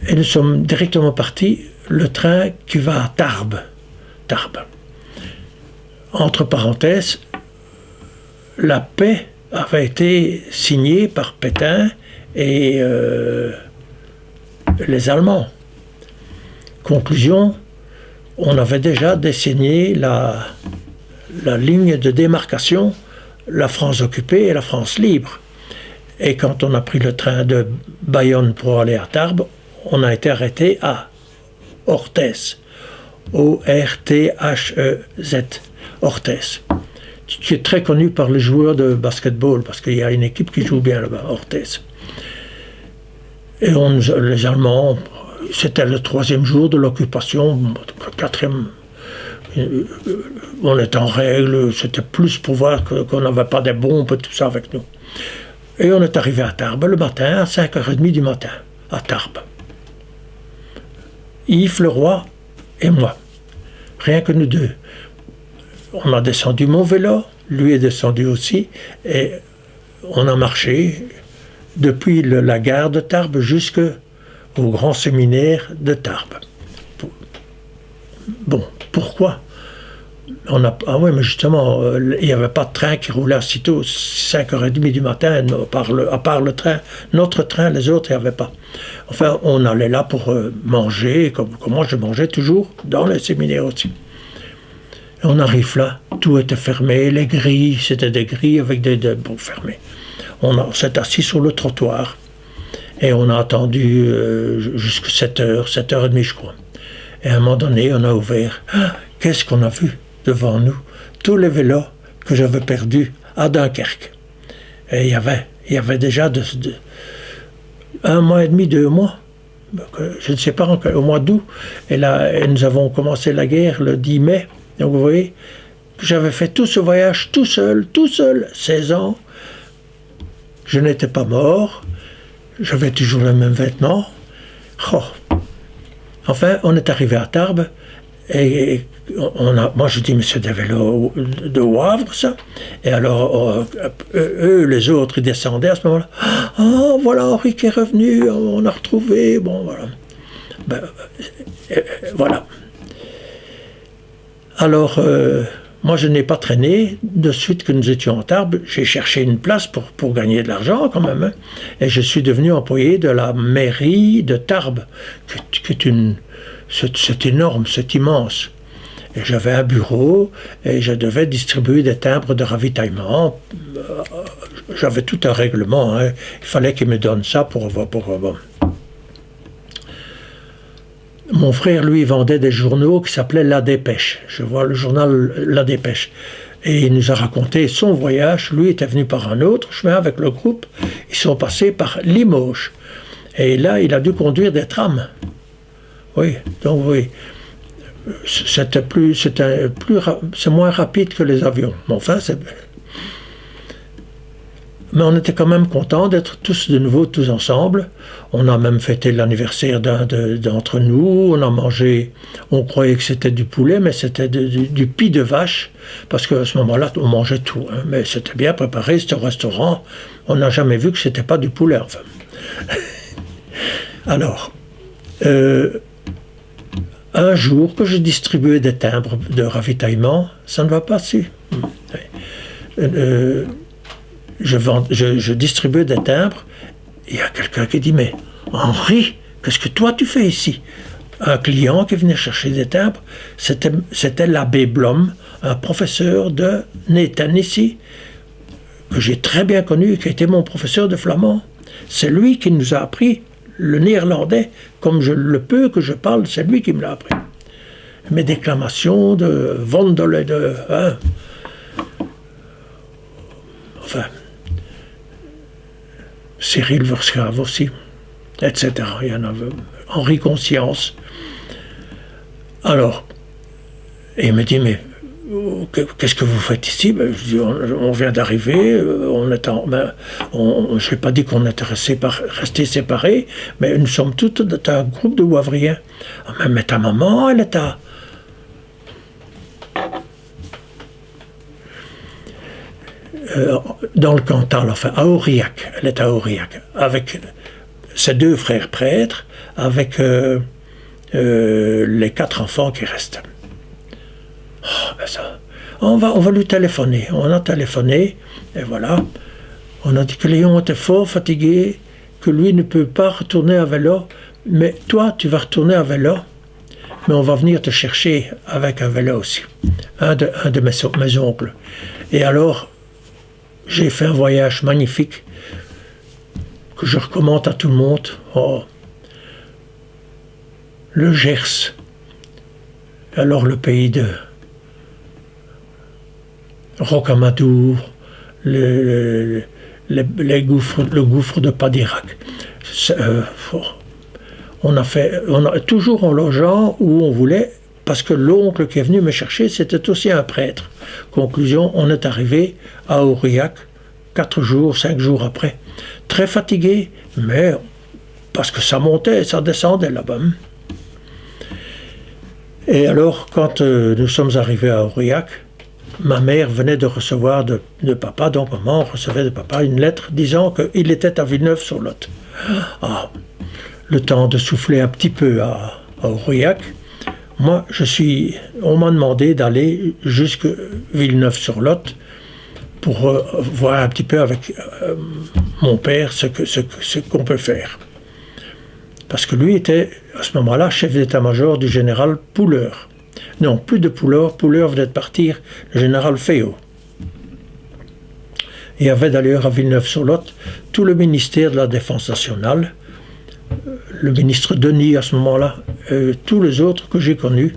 Et nous sommes directement partis, le train qui va à Tarbes. Tarbes. Entre parenthèses, la paix avait été signée par Pétain et les Allemands. Conclusion, on avait déjà dessiné la ligne de démarcation, la France occupée et la France libre. Et quand on a pris le train de Bayonne pour aller à Tarbes, on a été arrêté à Orthez. O-R-T-H-E-Z. Orthez. Qui est très connu par les joueurs de basketball, parce qu'il y a une équipe qui joue bien là-bas, Orthez. Et les Allemands, c'était le 3e jour de l'occupation, le 4e, on était en règle, c'était plus pour voir qu'on n'avait pas des bombes et tout ça avec nous. Et on est arrivé à Tarbes le matin, à 5h30 du matin, à Tarbes. Yves Leroy et moi, rien que nous deux. On a descendu mon vélo, lui est descendu aussi, et on a marché depuis la gare de Tarbes jusqu'au grand séminaire de Tarbes. Bon, pourquoi ? Ah oui, mais justement, il n'y avait pas de train qui roulait aussitôt, 5h30 du matin, à part le train. Notre train, les autres, il n'y avait pas. Enfin, on allait là pour manger, comme moi je mangeais toujours dans les séminaires aussi. Et on arrive là, tout était fermé, les grilles, c'était des grilles avec des bouts fermés. On s'est assis sur le trottoir et on a attendu jusqu'à 7h, 7h30 je crois. Et à un moment donné, on a ouvert. Qu'est-ce qu'on a vu devant nous? Tous les vélos que j'avais perdus à Dunkerque. Et il y avait déjà 1 mois et demi, 2 mois, je ne sais pas, au mois d'août. Et là, nous avons commencé la guerre le 10 mai. Donc vous voyez, j'avais fait tout ce voyage tout seul, 16 ans. Je n'étais pas mort. J'avais toujours les mêmes vêtements. Oh. Enfin, on est arrivé à Tarbes. Et moi je dis, mais c'est des vélos de Wavre, ça. Et alors, eux, les autres, ils descendaient à ce moment-là. Oh, voilà, Henri qui est revenu, on a retrouvé, bon, voilà. Voilà. Alors, moi je n'ai pas traîné. De suite que nous étions à Tarbes, j'ai cherché une place pour gagner de l'argent quand même. Hein. Et je suis devenu employé de la mairie de Tarbes, qui est c'est énorme, c'est immense. Et j'avais un bureau et je devais distribuer des timbres de ravitaillement. J'avais tout un règlement. Hein. Il fallait qu'ils me donnent ça pour bon. Mon frère, lui, vendait des journaux qui s'appelaient La Dépêche. Je vois le journal La Dépêche. Et il nous a raconté son voyage. Lui était venu par un autre chemin avec le groupe. Ils sont passés par Limoges. Et là, il a dû conduire des trams. Oui, donc oui, c'est moins rapide que les avions. Mais enfin, mais on était quand même contents d'être tous de nouveau, tous ensemble. On a même fêté l'anniversaire d'entre nous. On a mangé, on croyait que c'était du poulet, mais c'était du pis de vache, parce qu'à ce moment-là, on mangeait tout. Hein, mais c'était bien préparé, c'était au restaurant. On n'a jamais vu que c'était pas du poulet, enfin. Alors, un jour que je distribuais des timbres de ravitaillement, ça ne va pas si. Je distribuais des timbres, et il y a quelqu'un qui dit, mais Henri, qu'est-ce que toi tu fais ici? Un client qui venait chercher des timbres, c'était l'abbé Blom, un professeur de Néten ici, que j'ai très bien connu, qui était mon professeur de flamand. C'est lui qui nous a appris le néerlandais, comme le peu que je parle, c'est lui qui me l'a appris. Mes déclamations de Wondel, hein. Enfin, Cyril Versgrave aussi, etc. Il y en avait, Henri Conscience. Alors, il me dit, mais qu'est-ce que vous faites ici? Ben, je dis, on vient d'arriver, je n'ai pas dit qu'on était restés séparés, mais nous sommes tous un groupe de Wavriens. Ah, mais ta maman, elle est dans le Cantal, enfin à Aurillac, elle est à Aurillac, avec ses 2 frères prêtres avec les 4 enfants qui restent. Oh, ben ça, on va lui téléphoner. On a téléphoné, et voilà. On a dit que Léon était fort fatigué, que lui ne peut pas retourner à vélo, mais toi, tu vas retourner à vélo, mais on va venir te chercher avec un vélo aussi. Un de mes oncles. Et alors, j'ai fait un voyage magnifique que je recommande à tout le monde. Oh, le Gers. Alors le pays de Rocamadour, le gouffre de Padirac. Toujours en logeant où on voulait, parce que l'oncle qui est venu me chercher, c'était aussi un prêtre. Conclusion, on est arrivé à Aurillac 4 jours, 5 jours après. Très fatigué, mais parce que ça montait et ça descendait là-bas. Et alors, quand nous sommes arrivés à Aurillac, ma mère venait de recevoir de papa, donc maman recevait de papa une lettre disant qu'il était à Villeneuve-sur-Lot. Ah, le temps de souffler un petit peu à Aurillac. Moi, on m'a demandé d'aller jusqu'à Villeneuve-sur-Lot pour voir un petit peu avec mon père ce qu'on peut faire. Parce que lui était, à ce moment-là, chef d'état-major du général Pouleur. Non, plus de Pouleur. Pouleur venait de partir, le général Féot. Il y avait d'ailleurs à Villeneuve-sur-Lot tout le ministère de la Défense nationale, le ministre Denis à ce moment-là, tous les autres que j'ai connus.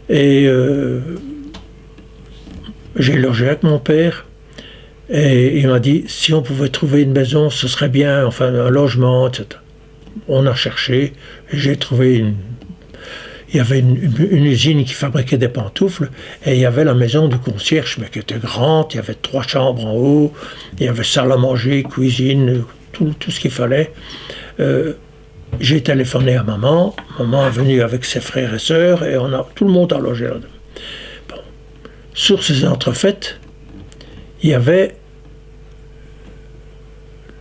Et j'ai logé avec mon père. Et il m'a dit, si on pouvait trouver une maison, ce serait bien, enfin un logement, etc. On a cherché, et j'ai trouvé il y avait une usine qui fabriquait des pantoufles, et il y avait la maison du concierge, mais qui était grande, il y avait 3 chambres en haut, il y avait salle à manger, cuisine, tout ce qu'il fallait. J'ai téléphoné à maman est venue avec ses frères et sœurs, et tout le monde a logé là-dedans. Bon. Sur ces entrefaites, il y avait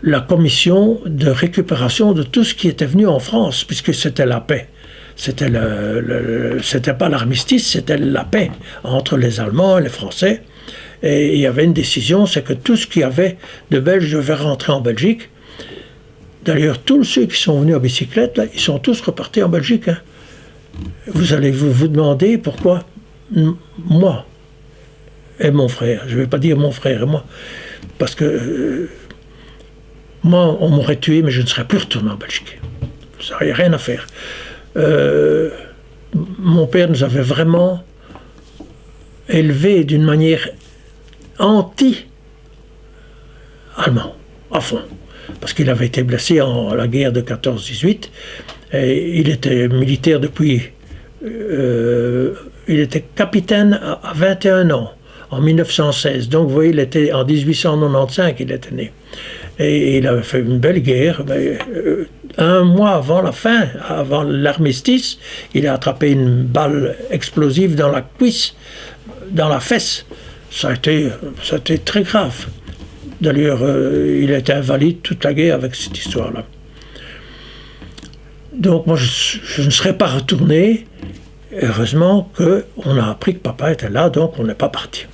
la commission de récupération de tout ce qui était venu en France, puisque c'était la paix. C'était c'était pas l'armistice, c'était la paix entre les Allemands et les Français. Et il y avait une décision, c'est que tout ce qu'il y avait de Belges devait rentrer en Belgique. D'ailleurs, tous ceux qui sont venus en bicyclette, là, ils sont tous repartis en Belgique. Hein. Vous allez vous demander pourquoi moi et mon frère, je ne vais pas dire mon frère et moi, parce que moi, on m'aurait tué, mais je ne serais plus retourné en Belgique. Ça n'aurait rien à faire. Mon père nous avait vraiment élevés d'une manière anti-allemand, à fond. Parce qu'il avait été blessé à la guerre de 14-18, et il était militaire depuis... il était capitaine à 21 ans, en 1916. Donc, vous voyez, il était en 1895, il était né. Et il avait fait une belle guerre. Mais, 1 mois avant la fin, avant l'armistice, il a attrapé une balle explosive dans la cuisse, dans la fesse. Ça a été très grave. D'ailleurs, il a été invalide toute la guerre avec cette histoire-là. Donc moi, je ne serais pas retourné. Heureusement qu'on a appris que papa était là, donc on n'est pas parti.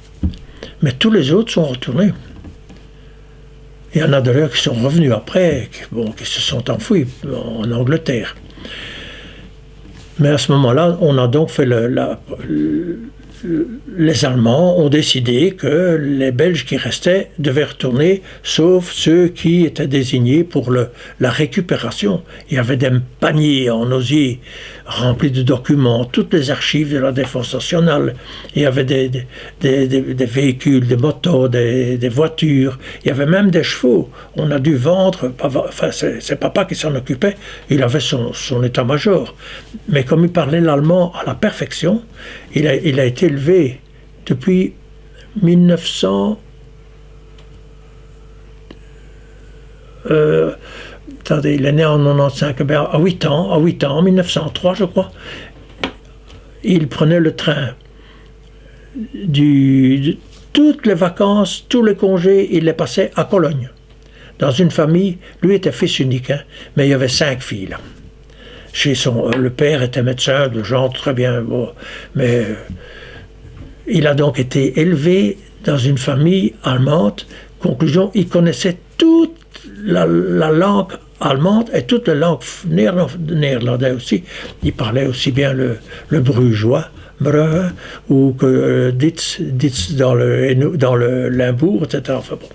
Mais tous les autres sont retournés. Il y en a d'ailleurs qui sont revenus après, qui se sont enfouis en Angleterre. Mais à ce moment-là, on a donc fait les Allemands ont décidé que les Belges qui restaient devaient retourner, sauf ceux qui étaient désignés pour la récupération. Il y avait des paniers en osier remplis de documents, toutes les archives de la Défense nationale. Il y avait des véhicules, des motos, des voitures. Il y avait même des chevaux. On a dû vendre, enfin c'est papa qui s'en occupait, il avait son état-major. Mais comme il parlait l'allemand à la perfection, il a été élevé depuis 1900. Attendez, il est né en 95, à 8 ans, en 1903 je crois. Il prenait le train toutes les vacances, tous les congés, il les passait à Cologne. dans une famille, lui était fils unique, hein, mais il y avait 5 filles là. Le père était médecin, de gens très bien, bon, mais il a donc été élevé dans une famille allemande. Conclusion, il connaissait toute la langue allemande et toute la langue néerlandaise aussi. Il parlait aussi bien le brugeois, ou que Ditz dans le Limbourg, etc. Enfin, bon.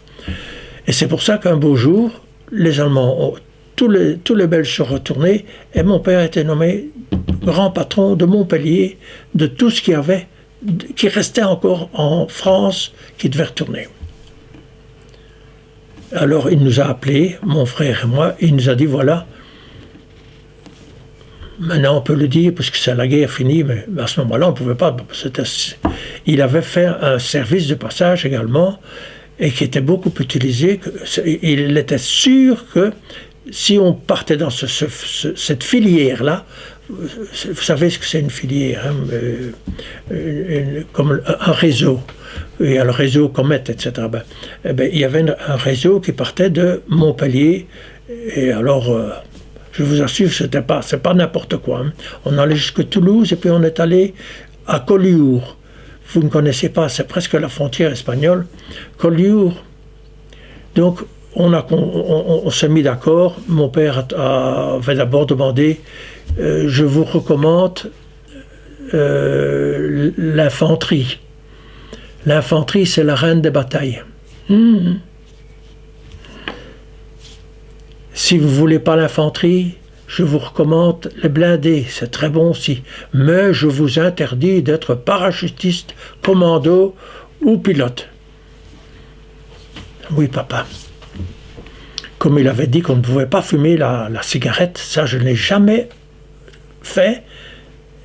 Et c'est pour ça qu'un beau jour, les Allemands, tous les Belges sont retournés et mon père a été nommé grand patron de Montpellier, de tout ce qu'il y avait, qui restait encore en France, qui devait retourner. Alors il nous a appelés, mon frère et moi, et il nous a dit voilà, maintenant on peut le dire parce que c'est la guerre finie, mais à ce moment-là on ne pouvait pas. Il avait fait un service de passage également et qui était beaucoup utilisé. Il était sûr que si on partait dans cette filière-là, vous savez ce que c'est une filière, hein, comme un réseau. Il y a le réseau Comet, etc. Il y avait un réseau qui partait de Montpellier. Et alors, je vous assure, c'est pas n'importe quoi. Hein. On allait jusqu'à Toulouse et puis on est allé à Collioure. Vous ne connaissez pas, c'est presque la frontière espagnole. Collioure. Donc, on s'est mis d'accord. Mon père avait d'abord demandé je vous recommande l'infanterie. L'infanterie, c'est la reine des batailles. Si vous ne voulez pas l'infanterie, je vous recommande les blindés, c'est très bon aussi. Mais je vous interdis d'être parachutiste, commando ou pilote. Oui, papa. Comme il avait dit qu'on ne pouvait pas fumer la cigarette, ça je ne l'ai jamais fait.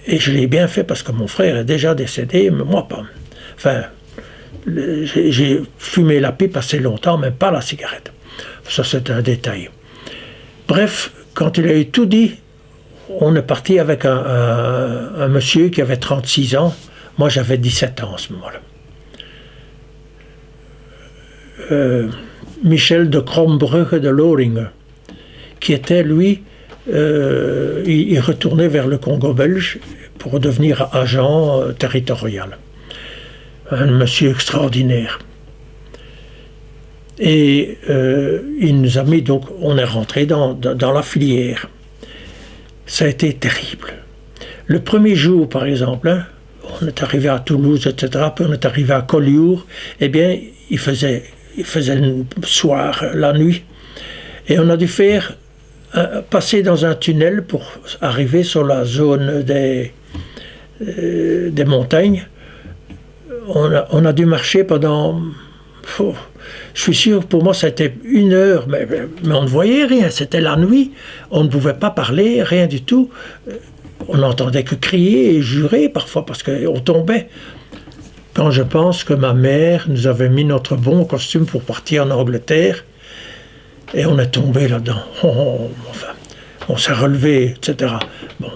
Et je l'ai bien fait parce que mon frère est déjà décédé, mais moi pas. Enfin, j'ai fumé la pipe assez longtemps, mais pas la cigarette. Ça, c'est un détail. Bref, quand il a eu tout dit, on est parti avec un monsieur qui avait 36 ans. Moi, j'avais 17 ans à ce moment-là. Michel de Krombrugge de Loringen, qui était, lui, il retournait vers le Congo belge pour devenir agent territorial. Un monsieur extraordinaire. Et il nous a mis, donc on est rentré dans la filière. Ça a été terrible. Le premier jour, par exemple, hein, on est arrivé à Toulouse, etc., puis on est arrivé à Collioure, eh bien, il faisait le soir, la nuit, et on a dû passer dans un tunnel pour arriver sur la zone des montagnes. On a dû marcher pendant... je suis sûr, pour moi, ça a été 1 heure, mais on ne voyait rien, c'était la nuit, on ne pouvait pas parler, rien du tout. On n'entendait que crier et jurer parfois parce qu'on tombait. Quand je pense que ma mère nous avait mis notre bon costume pour partir en Angleterre, et on est tombé là-dedans. Enfin, on s'est relevé, etc. Bon.